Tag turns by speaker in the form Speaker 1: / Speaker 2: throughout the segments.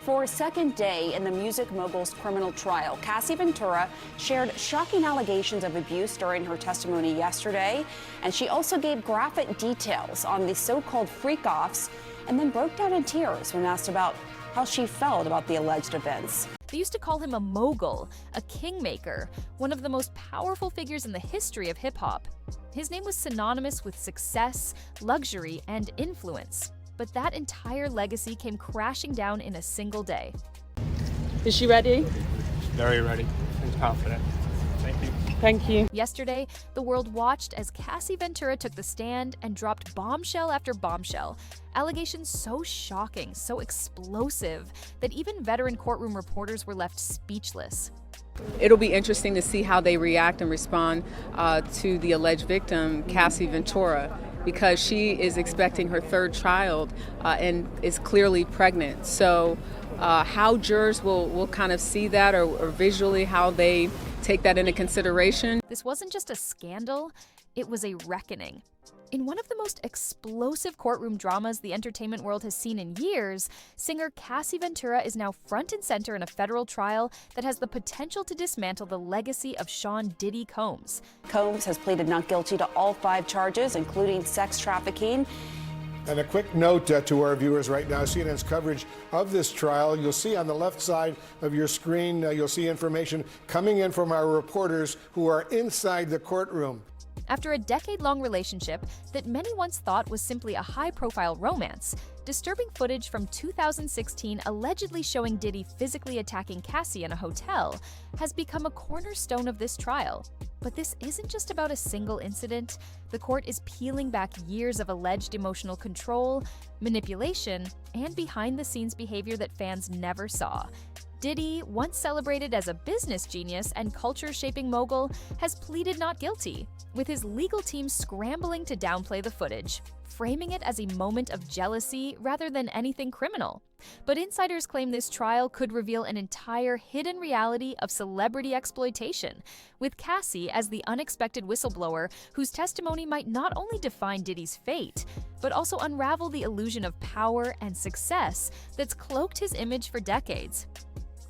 Speaker 1: For a second day in the music mogul's criminal trial, Cassie Ventura shared shocking allegations of abuse during her testimony yesterday, and she also gave graphic details on the so-called freak-offs and then broke down in tears when asked about how she felt about the alleged events.
Speaker 2: They used to call him a mogul, a kingmaker, one of the most powerful figures in the history of hip-hop. His name was synonymous with success, luxury, and influence. But that entire legacy came crashing down in a single day.
Speaker 3: Is she ready?
Speaker 4: Very ready and confident. Thank you.
Speaker 3: Thank you.
Speaker 2: Yesterday, the world watched as Cassie Ventura took the stand and dropped bombshell after bombshell. Allegations so shocking, so explosive, that even veteran courtroom reporters were left speechless.
Speaker 3: It'll be interesting to see how they react and respond to the alleged victim, Cassie Ventura, because she is expecting her third child and is clearly pregnant. So how jurors will kind of see that or visually how they take that into consideration.
Speaker 2: This wasn't just a scandal, it was a reckoning. In one of the most explosive courtroom dramas the entertainment world has seen in years, singer Cassie Ventura is now front and center in a federal trial that has the potential to dismantle the legacy of Sean Diddy Combs.
Speaker 1: Combs has pleaded not guilty to all 5 charges, including sex trafficking.
Speaker 5: And a quick note to our viewers right now, CNN's coverage of this trial. You'll see on the left side of your screen, you'll see information coming in from our reporters who are inside the courtroom.
Speaker 2: After a decade-long relationship that many once thought was simply a high-profile romance, disturbing footage from 2016 allegedly showing Diddy physically attacking Cassie in a hotel has become a cornerstone of this trial. But this isn't just about a single incident. The court is peeling back years of alleged emotional control, manipulation, and behind-the-scenes behavior that fans never saw. Diddy, once celebrated as a business genius and culture-shaping mogul, has pleaded not guilty, with his legal team scrambling to downplay the footage, framing it as a moment of jealousy rather than anything criminal. But insiders claim this trial could reveal an entire hidden reality of celebrity exploitation, with Cassie as the unexpected whistleblower whose testimony might not only define Diddy's fate, but also unravel the illusion of power and success that's cloaked his image for decades.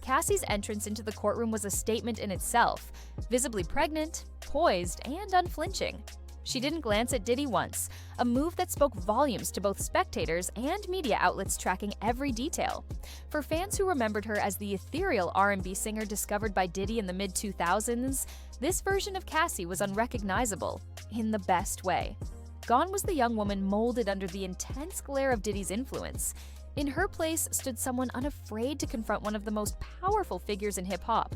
Speaker 2: Cassie's entrance into the courtroom was a statement in itself, visibly pregnant, poised, and unflinching. She didn't glance at Diddy once, a move that spoke volumes to both spectators and media outlets tracking every detail. For fans who remembered her as the ethereal R&B singer discovered by Diddy in the mid-2000s, this version of Cassie was unrecognizable, in the best way. Gone was the young woman molded under the intense glare of Diddy's influence. In her place stood someone unafraid to confront one of the most powerful figures in hip-hop.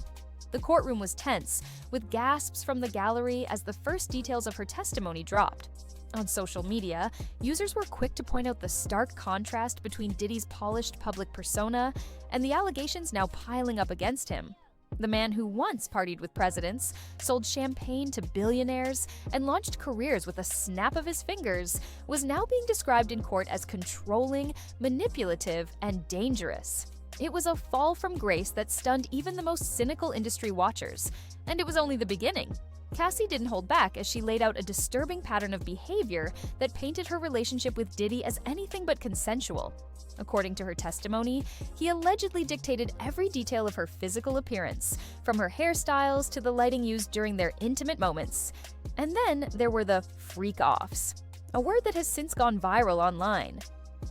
Speaker 2: The courtroom was tense, with gasps from the gallery as the first details of her testimony dropped. On social media, users were quick to point out the stark contrast between Diddy's polished public persona and the allegations now piling up against him. The man who once partied with presidents, sold champagne to billionaires, and launched careers with a snap of his fingers was now being described in court as controlling, manipulative, and dangerous. It was a fall from grace that stunned even the most cynical industry watchers, and it was only the beginning. Cassie didn't hold back as she laid out a disturbing pattern of behavior that painted her relationship with Diddy as anything but consensual. According to her testimony, he allegedly dictated every detail of her physical appearance, from her hairstyles to the lighting used during their intimate moments. And then there were the freak-offs, a word that has since gone viral online.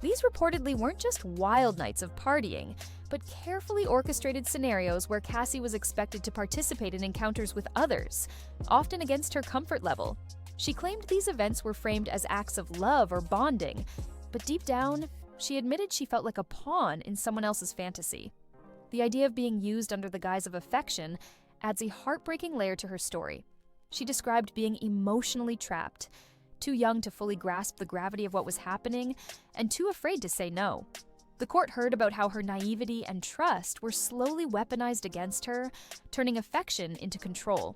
Speaker 2: These reportedly weren't just wild nights of partying, but carefully orchestrated scenarios where Cassie was expected to participate in encounters with others, often against her comfort level. She claimed these events were framed as acts of love or bonding, but deep down, she admitted she felt like a pawn in someone else's fantasy. The idea of being used under the guise of affection adds a heartbreaking layer to her story. She described being emotionally trapped, too young to fully grasp the gravity of what was happening, and too afraid to say no. The court heard about how her naivety and trust were slowly weaponized against her, turning affection into control.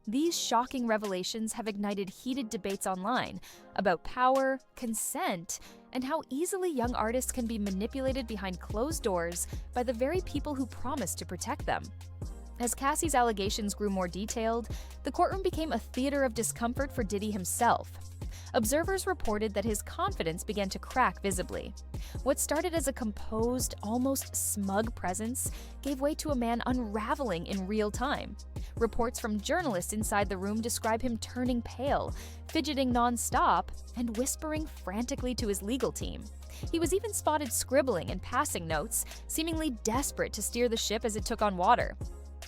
Speaker 2: These shocking revelations have ignited heated debates online about power, consent, and how easily young artists can be manipulated behind closed doors by the very people who promised to protect them. As Cassie's allegations grew more detailed, the courtroom became a theater of discomfort for Diddy himself. Observers reported that his confidence began to crack visibly. What started as a composed, almost smug presence gave way to a man unraveling in real time. Reports from journalists inside the room describe him turning pale, fidgeting non-stop, and whispering frantically to his legal team. He was even spotted scribbling and passing notes, seemingly desperate to steer the ship as it took on water.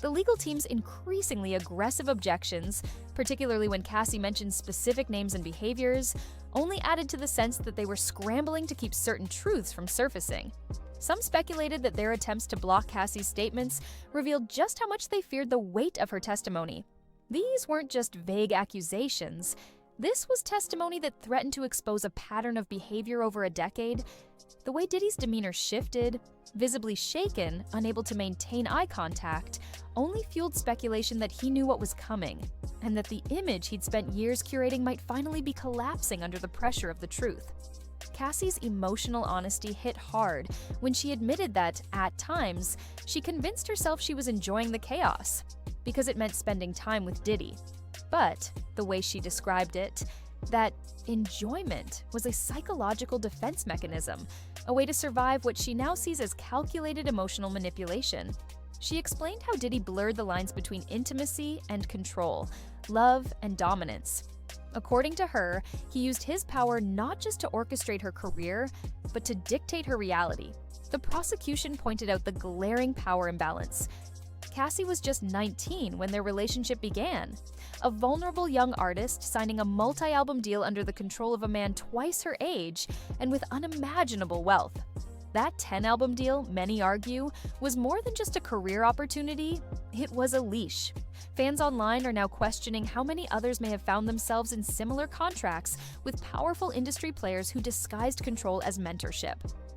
Speaker 2: The legal team's increasingly aggressive objections, particularly when Cassie mentioned specific names and behaviors, only added to the sense that they were scrambling to keep certain truths from surfacing. Some speculated that their attempts to block Cassie's statements revealed just how much they feared the weight of her testimony. These weren't just vague accusations. This was testimony that threatened to expose a pattern of behavior over a decade. The way Diddy's demeanor shifted, visibly shaken, unable to maintain eye contact, only fueled speculation that he knew what was coming, and that the image he'd spent years curating might finally be collapsing under the pressure of the truth. Cassie's emotional honesty hit hard when she admitted that, at times, she convinced herself she was enjoying the chaos, because it meant spending time with Diddy. But, the way she described it, that enjoyment was a psychological defense mechanism, a way to survive what she now sees as calculated emotional manipulation. She explained how Diddy blurred the lines between intimacy and control, love and dominance. According to her, he used his power not just to orchestrate her career, but to dictate her reality. The prosecution pointed out the glaring power imbalance. Cassie was just 19 when their relationship began, a vulnerable young artist signing a multi-album deal under the control of a man twice her age and with unimaginable wealth. That 10-album deal, many argue, was more than just a career opportunity, it was a leash. Fans online are now questioning how many others may have found themselves in similar contracts with powerful industry players who disguised control as mentorship.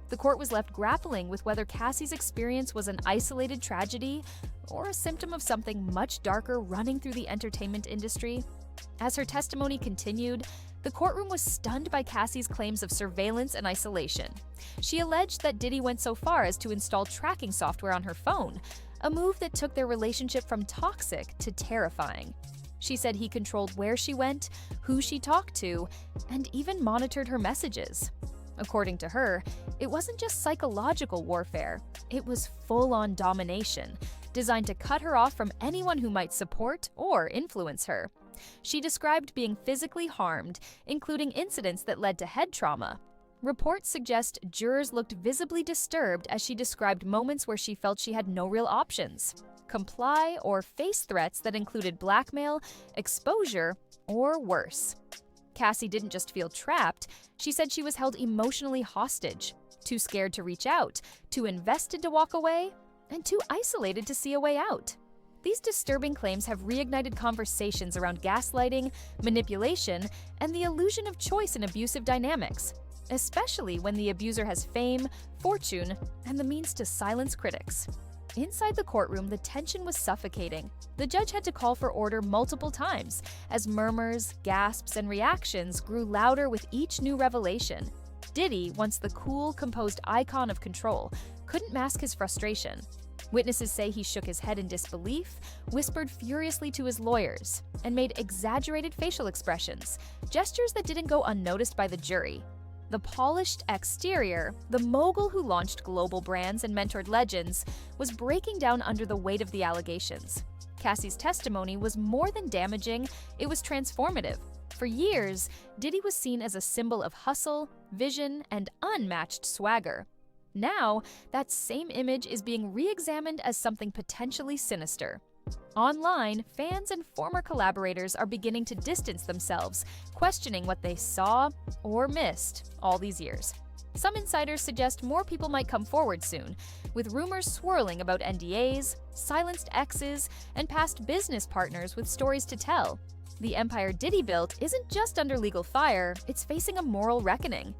Speaker 2: The court was left grappling with whether Cassie's experience was an isolated tragedy or a symptom of something much darker running through the entertainment industry. As her testimony continued, the courtroom was stunned by Cassie's claims of surveillance and isolation. She alleged that Diddy went so far as to install tracking software on her phone, a move that took their relationship from toxic to terrifying. She said he controlled where she went, who she talked to, and even monitored her messages. According to her, it wasn't just psychological warfare, it was full-on domination, designed to cut her off from anyone who might support or influence her. She described being physically harmed, including incidents that led to head trauma. Reports suggest jurors looked visibly disturbed as she described moments where she felt she had no real options: comply or face threats that included blackmail, exposure, or worse. Cassie didn't just feel trapped, she said she was held emotionally hostage, too scared to reach out, too invested to walk away, and too isolated to see a way out. These disturbing claims have reignited conversations around gaslighting, manipulation, and the illusion of choice in abusive dynamics, especially when the abuser has fame, fortune, and the means to silence critics. Inside the courtroom, the tension was suffocating. The judge had to call for order multiple times as murmurs, gasps, and reactions grew louder with each new revelation. Diddy, once the cool, composed icon of control, couldn't mask his frustration. Witnesses say he shook his head in disbelief, whispered furiously to his lawyers, and made exaggerated facial expressions, gestures that didn't go unnoticed by the jury. The polished exterior, the mogul who launched global brands and mentored legends, was breaking down under the weight of the allegations. Cassie's testimony was more than damaging, it was transformative. For years, Diddy was seen as a symbol of hustle, vision, and unmatched swagger. Now, that same image is being re-examined as something potentially sinister. Online, fans and former collaborators are beginning to distance themselves, questioning what they saw or missed all these years. Some insiders suggest more people might come forward soon, with rumors swirling about NDAs, silenced exes, and past business partners with stories to tell. The empire Diddy built isn't just under legal fire, it's facing a moral reckoning.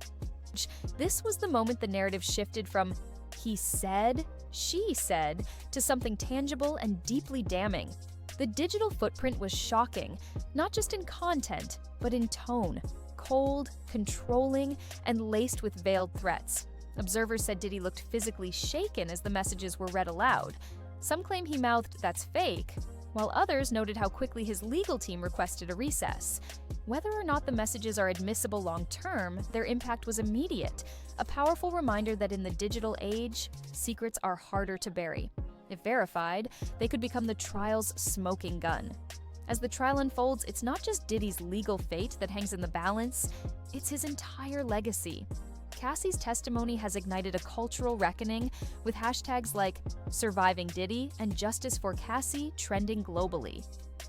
Speaker 2: This was the moment the narrative shifted from "he said," "she said," to something tangible and deeply damning. The digital footprint was shocking, not just in content, but in tone. Cold, controlling, and laced with veiled threats. Observers said Diddy looked physically shaken as the messages were read aloud. Some claim he mouthed "that's fake," while others noted how quickly his legal team requested a recess. Whether or not the messages are admissible long-term, their impact was immediate, a powerful reminder that in the digital age, secrets are harder to bury. If verified, they could become the trial's smoking gun. As the trial unfolds, it's not just Diddy's legal fate that hangs in the balance, it's his entire legacy. Cassie's testimony has ignited a cultural reckoning, with hashtags like Surviving Diddy and Justice for Cassie trending globally.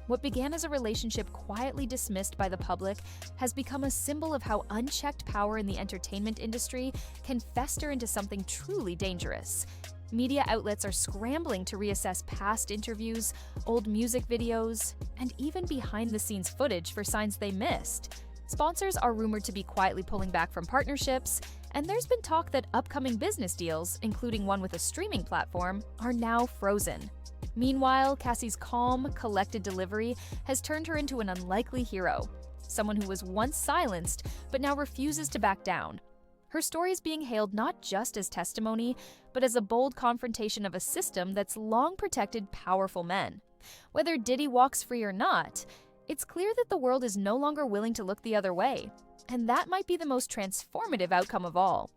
Speaker 2: What began as a relationship quietly dismissed by the public has become a symbol of how unchecked power in the entertainment industry can fester into something truly dangerous. Media outlets are scrambling to reassess past interviews, old music videos, and even behind-the-scenes footage for signs they missed. Sponsors are rumored to be quietly pulling back from partnerships, and there's been talk that upcoming business deals, including one with a streaming platform, are now frozen. Meanwhile, Cassie's calm, collected delivery has turned her into an unlikely hero, someone who was once silenced but now refuses to back down. Her story is being hailed not just as testimony, but as a bold confrontation of a system that's long protected powerful men. Whether Diddy walks free or not, it's clear that the world is no longer willing to look the other way, and that might be the most transformative outcome of all.